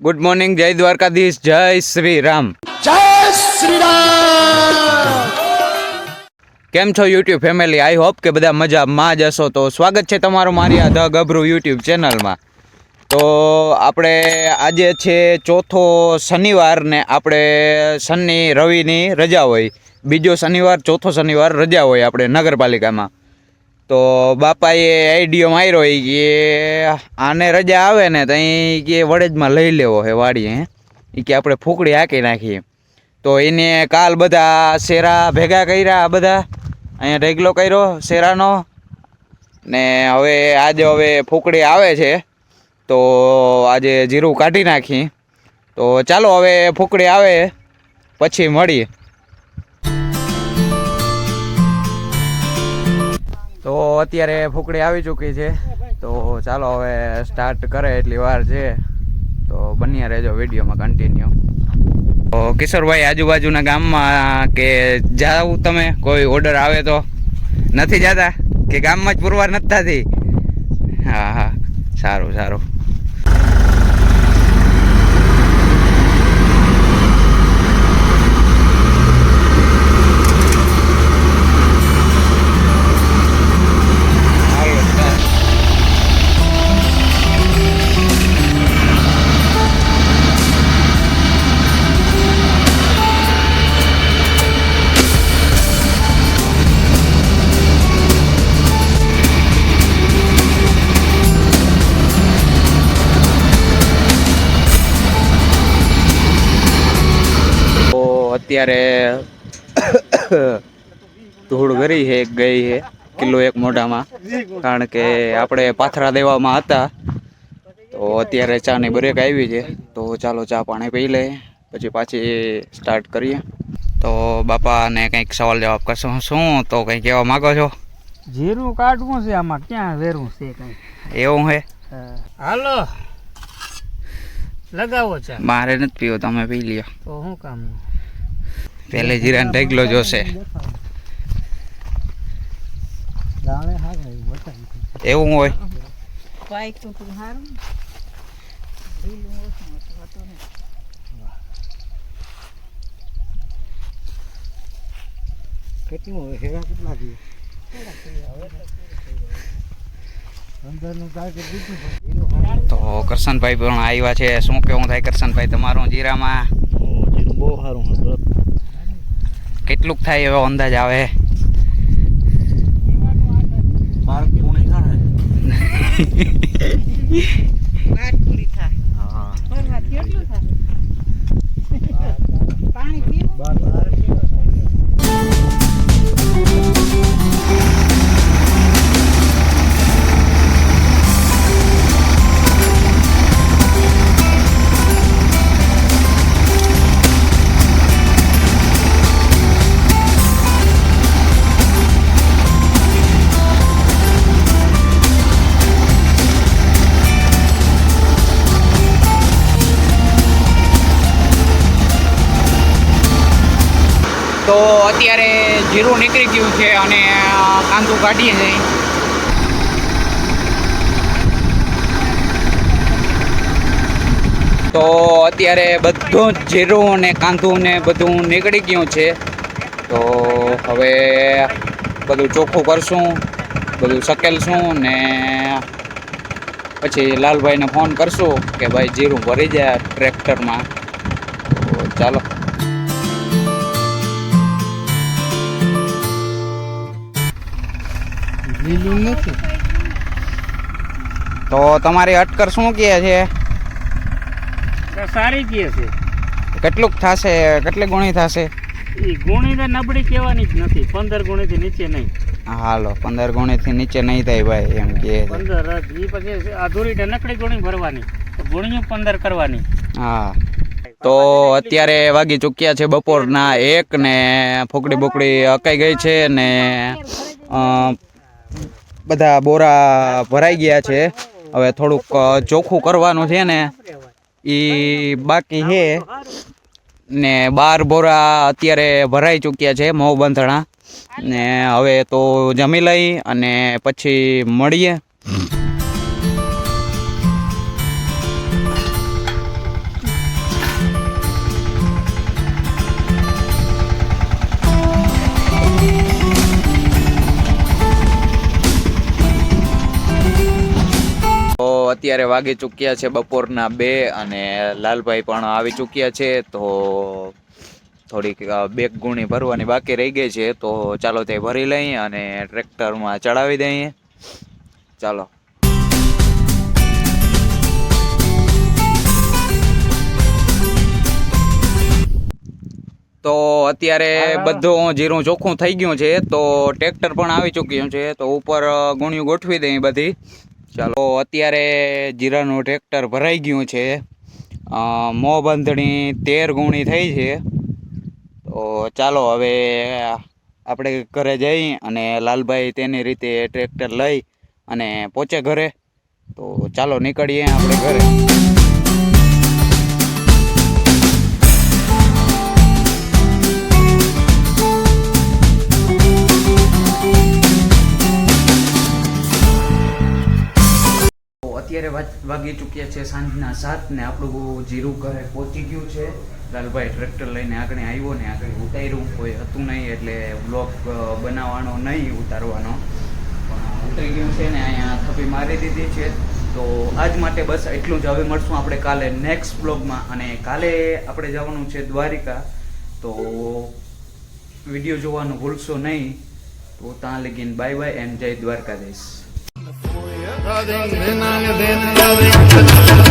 Good morning, જય દ્વારકાધીશ, જય શ્રી રામ. જય શ્રી રામ. કેમ છો યુટ્યુબ ફેમિલી? આઈ હોપ કે બધા મજામાં જ હશો. તો સ્વાગત છે તમારું મારી આ ધ ગભરું યુટ્યુબ ચેનલમાં. તો આપણે આજે છે ચોથો શનિવાર ને આપણે શનિ રવિની રજા હોય. બીજો શનિવાર, ચોથો શનિવાર રજા હોય આપણે નગરપાલિકામાં. તો બાપાએ આઈડિયો માર્યો કે આને રજા આવે ને તો અહીં કે વડેજમાં લઈ લેવો હે વાડીએ એ કે આપણે ફૂકડી હાંકી નાખીએ. તો એને કાલ બધા શેરા ભેગા કર્યા, બધા અહીંયા ઢેગલો કર્યો શેરાનો ને આજે ફૂકડી આવે છે તો આજે જીરું કાઢી નાખી. તો ચાલો હવે ફૂકડી આવે પછી મળીએ. તો અત્યારે ફૂકડી આવી ચૂકી છે તો ચાલો હવે સ્ટાર્ટ કરે એટલી વાર છે તો બન્યા રહેજો વિડીયોમાં કન્ટિન્યુ. તો કિશોરભાઈ, આજુબાજુના ગામમાં કે જાવ તમે, કોઈ ઓર્ડર આવે તો નથી જતા કે ગામમાં જ પુરવાર નથી થતી? હા હા, સારું સારું. અત્યારે ધૂળ ગઈ છે કિલો એક મોઢામાં, કારણ કે આપણે પાથરા દેવામાં હતા. તો અત્યારે ચાની બ્રેક આવી છે તો ચાલો ચા પાણી પી લઈએ પછી પાછી સ્ટાર્ટ કરીએ. તો બાપાને કંઈક સવાલ જવાબ કરશો? શું તો કંઈ કહેવા માગો છો? જીરું કાઢવું છે, આમાં ક્યાં વેરવું છે કઈ એવું હે? હાલો લગાવો ચા. મારે નથી પીવો, તમે પી લ્યો. તો શું કામ? પહેલે જીરાને ઢેગલો જોશે. એવું હોય? તો કરશનભાઈ પણ આવ્યા છે. શું કેવું થાય કરશનભાઈ તમારું જીરામાં? બહુ સારું. કેટલુંક થાય એવો અંદાજ આવે? 12 પૂણી થાય. 12 પૂરી થાય. હા. કેટલું થાય? પાણી પીવું? તો અત્યારે જીરું નીકળી ગયું છે અને કાંદું કાઢીએ છીએ. તો અત્યારે બધું જ જીરું ને કાંદું ને બધું નીકળી ગયું છે. તો હવે બધું ચોખ્ખું કરશું, બધું સકેલશું ને પછી લાલભાઈને ફોન કરશું કે ભાઈ જીરું ભરી જાય ટ્રેક્ટરમાં. તો ચાલો. તો તમારી અટકર શું કહે છે? સારી કહે છે. કેટલુંક થશે? કેટલી ગુણી થશે? એ ગુણી તો નબળી કહેવાની જ નથી. 15 ગુણીથી નીચે નહીં. હાલો, 15 ગુણીથી નીચે નહીં થાય ભાઈ, એમ કે 15 એ પછી અધૂરી નકડી ગુણી ભરવાની, ગુણીઓ 15 કરવાની. હા. તો અત્યારે વાગી ચૂક્યા છે બપોરના 1 ને ફૂકડી બુકડી અકાઈ ગઈ છે ને બધા બોરા ભરાઈ ગયા છે. હવે થોડુંક ચોખ્ખું કરવાનું છે ને એ બાકી છે ને 12 બોરા અત્યારે ભરાઈ ચૂક્યા છે મોં બંધણા ને હવે તો જમી લઈ અને પછી મળીએ. અત્યારે વાગી ચૂક્યા છે બપોરના 2 અને લાલભાઈ પણ આવી ચૂક્યા છે. તો થોડીક 2 ગુણી ભરવાની બાકી રહી ગઈ છે, તો ચાલો તે ભરી લઈએ અને ટ્રેક્ટરમાં ચડાવી દઈએ. ચાલો. તો અત્યારે બધું જીરું ચોખ્ખું થઈ ગયું છે, તો ટ્રેક્ટર પણ આવી ચૂક્યું છે, તો ઉપર ગુણિયું ગોઠવી દઈએ બધી. ચાલો, અત્યારે જીરાનું ટ્રેક્ટર ભરાઈ ગયું છે. મોં બંધણી 13 ગુણી થઈ છે. તો ચાલો હવે આપણે ઘરે જઈ અને લાલભાઈ તેની રીતે ટ્રેક્ટર લઈ અને પહોંચે ઘરે. તો ચાલો નીકળીએ આપણે ઘરે. અત્યારે વાગી ચૂક્યા છે સાંજના 7 ને આપણું જીરું ઘરે પહોંચી ગયું છે. લાલભાઈ ટ્રેક્ટર લઈને આગળ આવ્યો ને આગળ ઉતાર્યું, કોઈ હતું નહીં એટલે બ્લોગ બનાવવાનો નહીં, ઉતારવાનો પણ ઉતરી ગયું છે ને અહીંયા થપ્પી મારી દીધી છે. તો આજ માટે બસ એટલું જ. હવે મળશું આપણે કાલે નેક્સ્ટ બ્લોગમાં, અને કાલે આપણે જવાનું છે દ્વારિકા. તો વિડીયો જોવાનું ભૂલશો નહીં. તો ત્યાં લગીને બાય બાય એન્ડ જય દ્વારકાધીશ. Radhe Nana Dena